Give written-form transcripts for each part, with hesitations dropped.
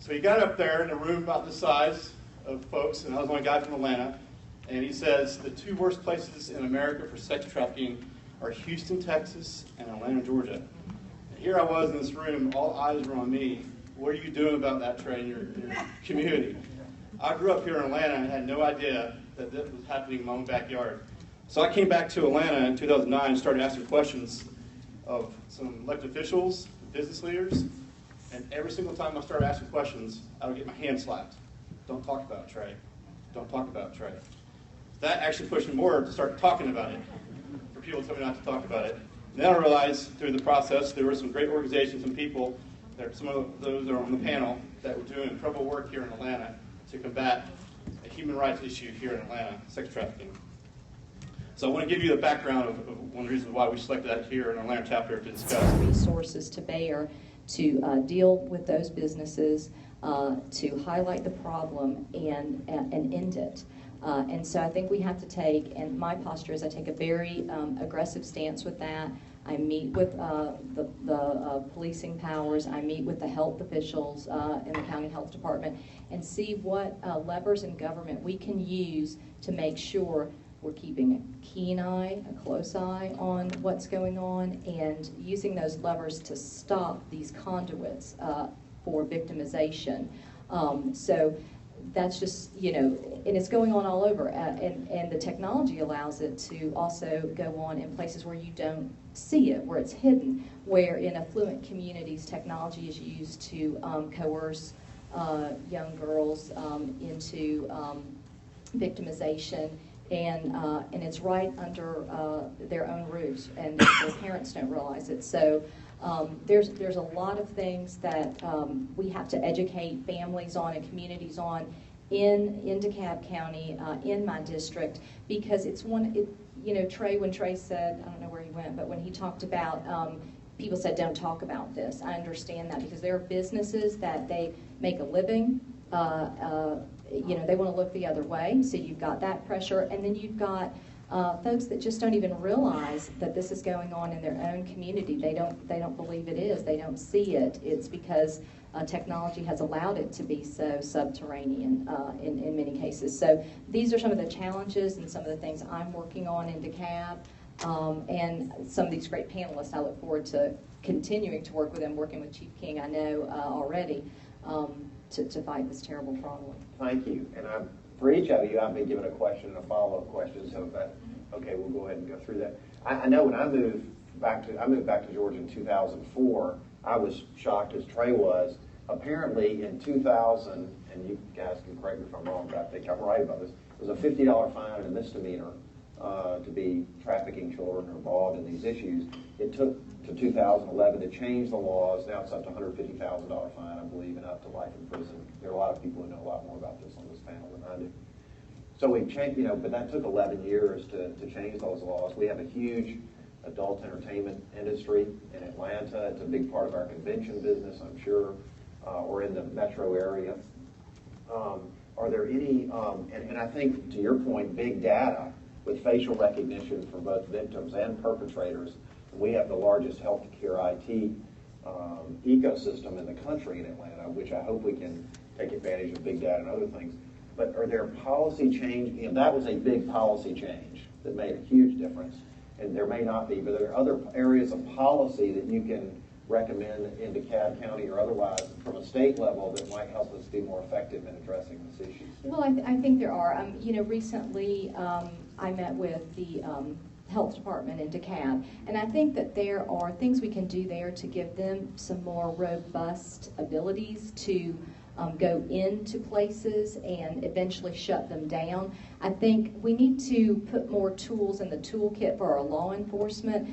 So he got up there in a room about the size of folks, and I was the only guy from Atlanta, and he says the two worst places in America for sex trafficking are Houston, Texas, and Atlanta, Georgia. And here I was in this room, all eyes were on me. What are you doing about that, Trey, in your community? I grew up here in Atlanta and had no idea that this was happening in my own backyard. So I came back to Atlanta in 2009 and started asking questions of some elected officials, business leaders, and every single time I started asking questions, I would get my hand slapped. Don't talk about it, Trey. Don't talk about it, Trey. That actually pushed me more to start talking about it, for people to tell me not to talk about it. And then I realized through the process there were some great organizations and people, some of those are on the panel, that were doing incredible work here in Atlanta to combat a human rights issue here in Atlanta, sex trafficking. So I want to give you the background of one of the reasons why we selected that here in our Atlanta chapter to discuss. Resources to bear to deal with those businesses, to highlight the problem and end it. And so I think we have to take, and my posture is I take a very aggressive stance with that. I meet with the policing powers, I meet with the health officials in the county health department and see what levers in government we can use to make sure we're keeping a keen eye, a close eye on what's going on, and using those levers to stop these conduits for victimization. So that's just, and it's going on all over, and the technology allows it to also go on in places where you don't see it, where it's hidden, where in affluent communities technology is used to coerce young girls into victimization, and it's right under their own roofs, and their parents don't realize it. So there's a lot of things that we have to educate families on and communities on in DeKalb County, in my district, because it's Trey, when Trey said, I don't know where he went, but when he talked about, people said don't talk about this. I understand that because there are businesses that they make a living, they want to look the other way, so you've got that pressure, and then you've got folks that just don't even realize that this is going on in their own community. They don't believe it is. They don't see it. It's because technology has allowed it to be so subterranean in many cases. So these are some of the challenges and some of the things I'm working on in DeKalb, and some of these great panelists. I look forward to continuing to work with them, working with Chief King, I know already, to fight this terrible problem. Thank you. And for each of you, I've been given a question and a follow-up question, so okay, we'll go ahead and go through that. I know when I moved back to Georgia in 2004, I was shocked, as Trey was. Apparently in 2000, and you guys can correct me if I'm wrong, but I think I'm right about this, it was a $50 fine and a misdemeanor to be trafficking children or involved in these issues. It took to 2011 to change the laws. Now it's up to $150,000 fine, I believe, and up to life in prison. There are a lot of people who know a lot more about this on this panel than I do. So we've changed, but that took 11 years to change those laws. We have a huge adult entertainment industry in Atlanta. It's a big part of our convention business, I'm sure, or in the metro area. Are there any, and I think to your point, big data with facial recognition for both victims and perpetrators. We have the largest healthcare IT ecosystem in the country in Atlanta, which I hope we can take advantage of big data and other things. But are there policy change? That was a big policy change that made a huge difference. And there may not be, but there are other areas of policy that you can recommend in DeKalb County or otherwise from a state level that might help us be more effective in addressing this issue? Well, I think there are. Recently I met with the health department in DeKalb, and I think that there are things we can do there to give them some more robust abilities to go into places and eventually shut them down. I think we need to put more tools in the toolkit for our law enforcement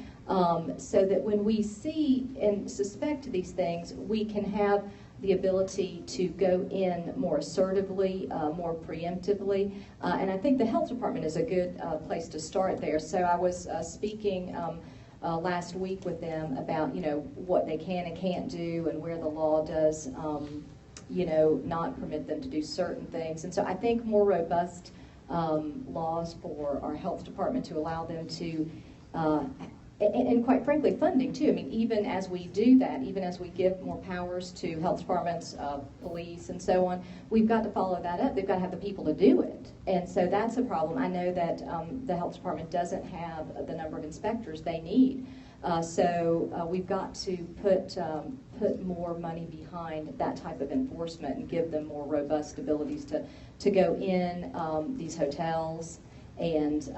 so that when we see and suspect these things, we can have the ability to go in more assertively, more preemptively. And I think the health department is a good place to start there. So I was speaking last week with them about, what they can and can't do and where the law does, not permit them to do certain things. And so I think more robust laws for our health department to allow them to and quite frankly, funding too. I mean, even as we do that, even as we give more powers to health departments, police, and so on, we've got to follow that up. They've got to have the people to do it. And so that's a problem. I know that the health department doesn't have the number of inspectors they need. So we've got to put more money behind that type of enforcement and give them more robust abilities to go in these hotels and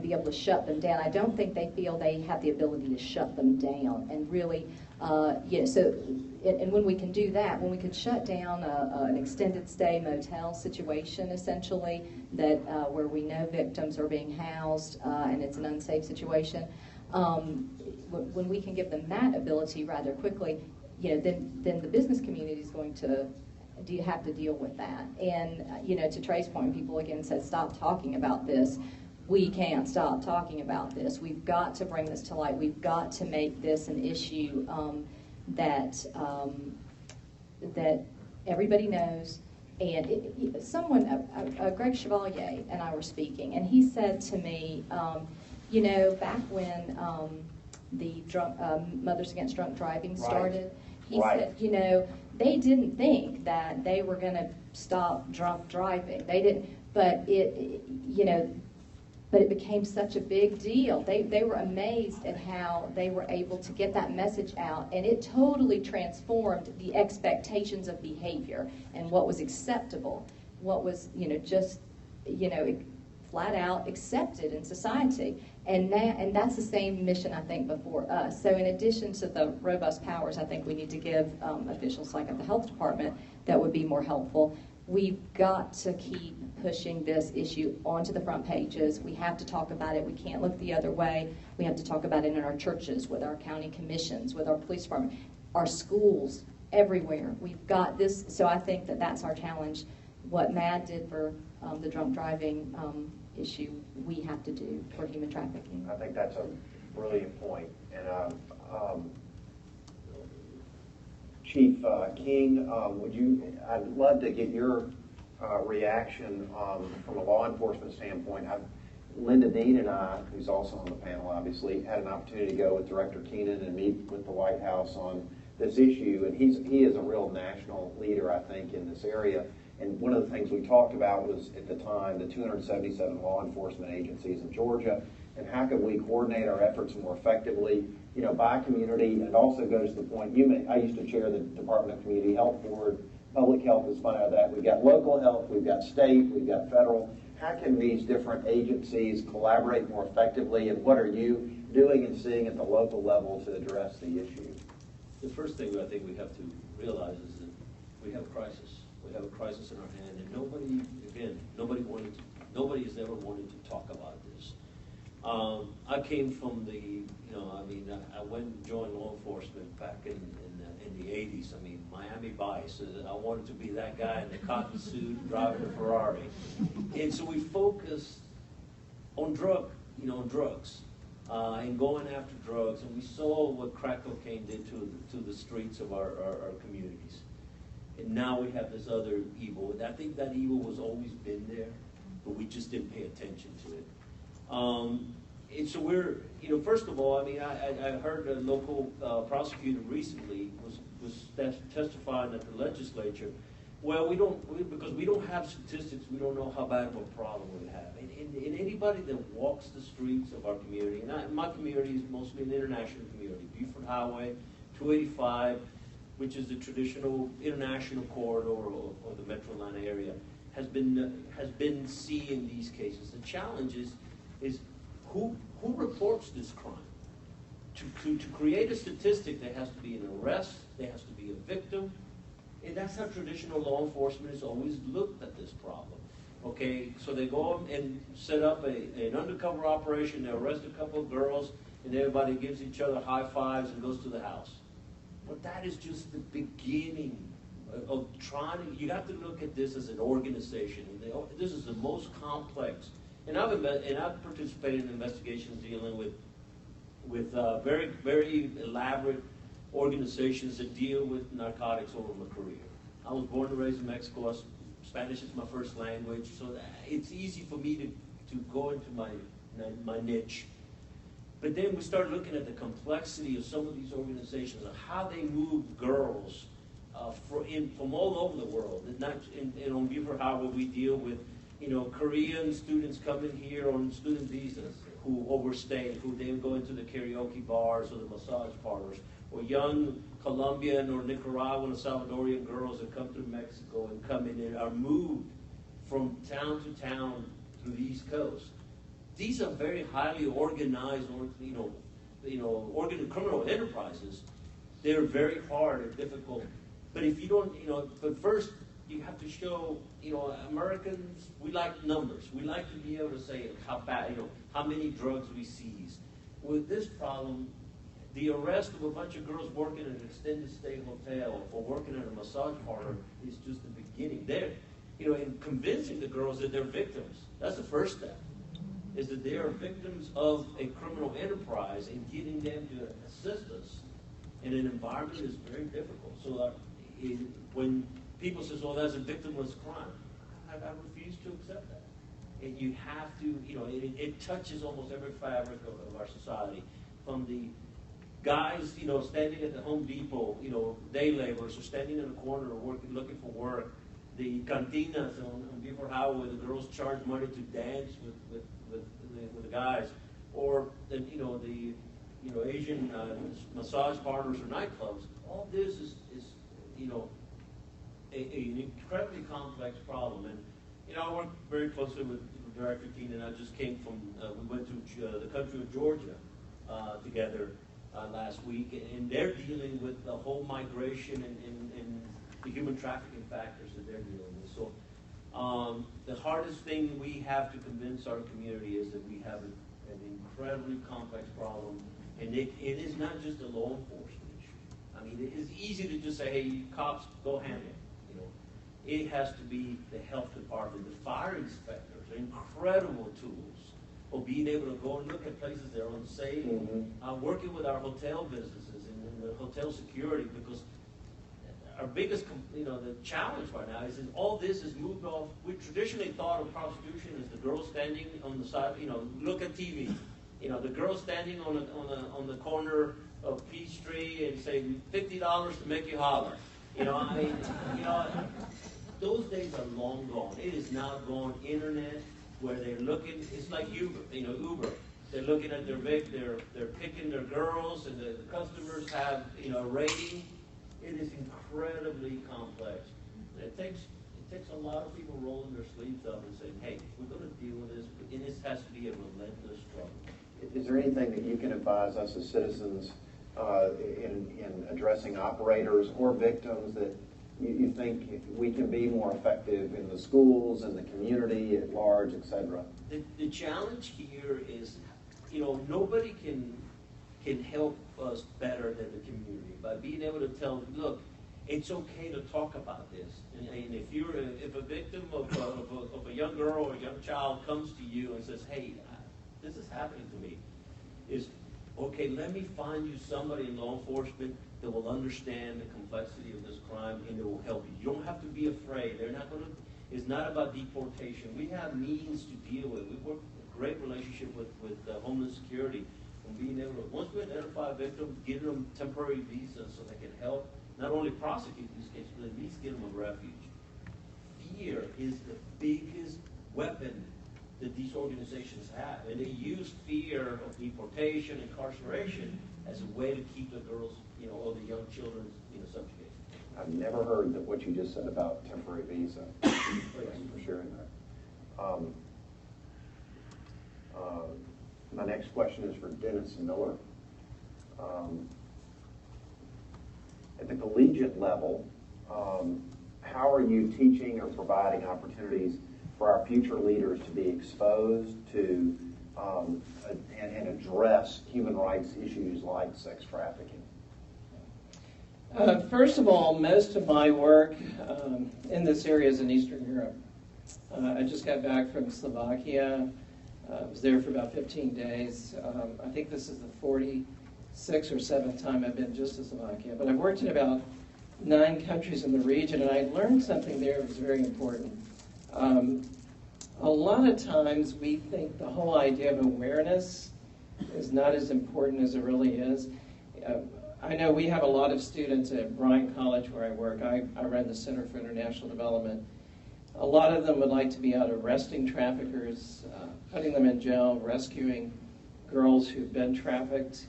be able to shut them down. I don't think they feel they have the ability to shut them down and really, and when we can do that, when we can shut down an extended stay motel situation, essentially, that where we know victims are being housed and it's an unsafe situation, when we can give them that ability rather quickly, then the business community is going to have to deal with that. And to Trey's point, people again said, stop talking about this. We can't stop talking about this. We've got to bring this to light. We've got to make this an issue that everybody knows. And Greg Chevalier and I were speaking, and he said to me, back when the Mothers Against Drunk Driving started, he said, they didn't think that they were going to stop drunk driving. They didn't, but but it became such a big deal. They were amazed at how they were able to get that message out, and it totally transformed the expectations of behavior and what was acceptable, what was flat out accepted in society. And that's the same mission, I think, before us. So in addition to the robust powers I think we need to give officials like at the health department that would be more helpful, we've got to keep pushing this issue onto the front pages. We have to talk about it. We can't look the other way. We have to talk about it in our churches, with our county commissions, with our police department, our schools, everywhere. We've got this. So I think that that's our challenge. What MAD did for the drunk driving issue, we have to do for human trafficking. I think that's a brilliant point. And Chief King, I'd love to get your reaction from a law enforcement standpoint. Linda Dean and I, who's also on the panel obviously, had an opportunity to go with Director Keenan and meet with the White House on this issue, and he is a real national leader, I think, in this area. And one of the things we talked about was, at the time, the 277 law enforcement agencies in Georgia, and how can we coordinate our efforts more effectively, by community. And it also goes to the point, I used to chair the Department of Community Health Board. Public health is spun out of that. We've got local health, we've got state, we've got federal. How can these different agencies collaborate more effectively, and what are you doing and seeing at the local level to address the issue? The first thing I think we have to realize is that we have a crisis. We have a crisis in our hand, and nobody has ever wanted to talk about this. I came from I went and joined law enforcement back in the 80s. I mean, Miami Vice. I wanted to be that guy in the cotton suit driving a Ferrari. And so we focused on drugs, and going after drugs. And we saw what crack cocaine did to the streets of our communities. And now we have this other evil. And I think that evil was always been there, but we just didn't pay attention to it. And so we're, first of all, I heard a local prosecutor recently was testifying at the legislature. Well, because we don't have statistics, we don't know how bad of a problem we have. And anybody that walks the streets of our community, and my community is mostly an international community, Buford Highway, 285, which is the traditional international corridor or the Metro Atlanta area, has been seeing these cases. The challenge is who reports this crime? To create a statistic, there has to be an arrest, there has to be a victim, and that's how traditional law enforcement has always looked at this problem. Okay, so they go and set up an undercover operation, they arrest a couple of girls, and everybody gives each other high fives and goes to the house. But that is just the beginning of trying to, you have to look at this as an organization. This is the most complex. And I've participated in investigations dealing with very, very elaborate organizations that deal with narcotics over my career. I was born and raised in Mexico. Spanish is my first language, so it's easy for me to go into my niche. But then we start looking at the complexity of some of these organizations, of how they move girls from all over the world. And not on Beaver Harbor, we deal with Korean students coming here on student visas who overstay, who then go into the karaoke bars or the massage parlors, or young Colombian or Nicaraguan or Salvadorian girls that come through Mexico and come in and are moved from town to town through the East Coast. These are very highly organized, criminal enterprises. They're very hard and difficult. But if you don't, but first you have to show, Americans, we like numbers. We like to be able to say how bad, how many drugs we seize. With this problem, the arrest of a bunch of girls working at an extended stay hotel or working at a massage parlor is just the beginning. They're, in convincing the girls that they're victims. That's the first step, is that they are victims of a criminal enterprise, and getting them to assist us in an environment is very difficult. So when people say, "Oh, that's a victimless crime," I refuse to accept that. And you have to, it touches almost every fabric of our society, from the guys, standing at the Home Depot, day laborers, or standing in a corner looking for work. The cantinas on Beaver Harbor, where the girls charge money to dance with the guys, or the Asian massage parlors or nightclubs. All this is an incredibly complex problem. And I work very closely with Director King, and I just came from we went to the country of Georgia together last week, and they're dealing with the whole migration and the human trafficking factors that they're dealing with. So the hardest thing we have to convince our community is that we have an incredibly complex problem, and it is not just a law enforcement issue. I mean, it is easy to just say, "Hey, cops, go handle it." It has to be the health department, the fire inspectors, incredible tools for being able to go and look at places that are unsafe, working with our hotel businesses and the hotel security, because our biggest, the challenge right now is that all this is moved off. We traditionally thought of prostitution as the girl standing on the side, look at TV. The girl standing on the corner of Peachtree and saying $50 to make you holler. Those days are long gone. It is now gone internet, where they're looking. It's like Uber. They're looking at their they're picking their girls, and the customers have a rating. It is incredibly complex. It takes a lot of people rolling their sleeves up and saying, "Hey, we're going to deal with this," and this has to be a relentless struggle. Is there anything that you can advise us as citizens in addressing operators or victims that you think we can be more effective in the schools and the community at large, et cetera? The challenge here is, nobody can help us better than the community by being able to tell them, look, it's okay to talk about this. And if a victim of a young girl or a young child comes to you and says, "Hey, this is happening to me," is okay, let me find you somebody in law enforcement that will understand the complexity of this crime, and that will help you. You don't have to be afraid. It's not about deportation. We have means to deal with it. We work a great relationship with Homeland Security, and being able to, once we identify a victim, give them temporary visas so they can help not only prosecute these cases, but at least give them a refuge. Fear is the biggest weapon that these organizations have, and they use fear of deportation, incarceration, as a way to keep the girls, or the young children, subjugated. I've never heard what you just said about temporary visa. Thanks for sharing that. My next question is for Dennis Miller. At the collegiate level, how are you teaching or providing opportunities for our future leaders to be exposed to and address human rights issues like sex trafficking? First of all, most of my work in this area is in Eastern Europe. I just got back from Slovakia. I was there for about 15 days. I think this is the 46th or 7th time I've been just to Slovakia. But I've worked in about 9 countries in the region, and I learned something there that was very important. A lot of times we think the whole idea of awareness is not as important as it really is. I know we have a lot of students at Bryan College where I work. I run the Center for International Development. A lot of them would like to be out arresting traffickers, putting them in jail, rescuing girls who've been trafficked.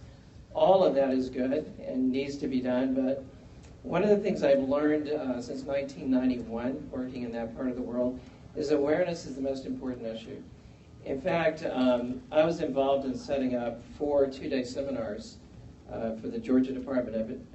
All of that is good and needs to be done, but one of the things I've learned since 1991, working in that part of the world, is awareness is the most important issue. In fact, I was involved in setting up 4 two-day seminars for the Georgia Department of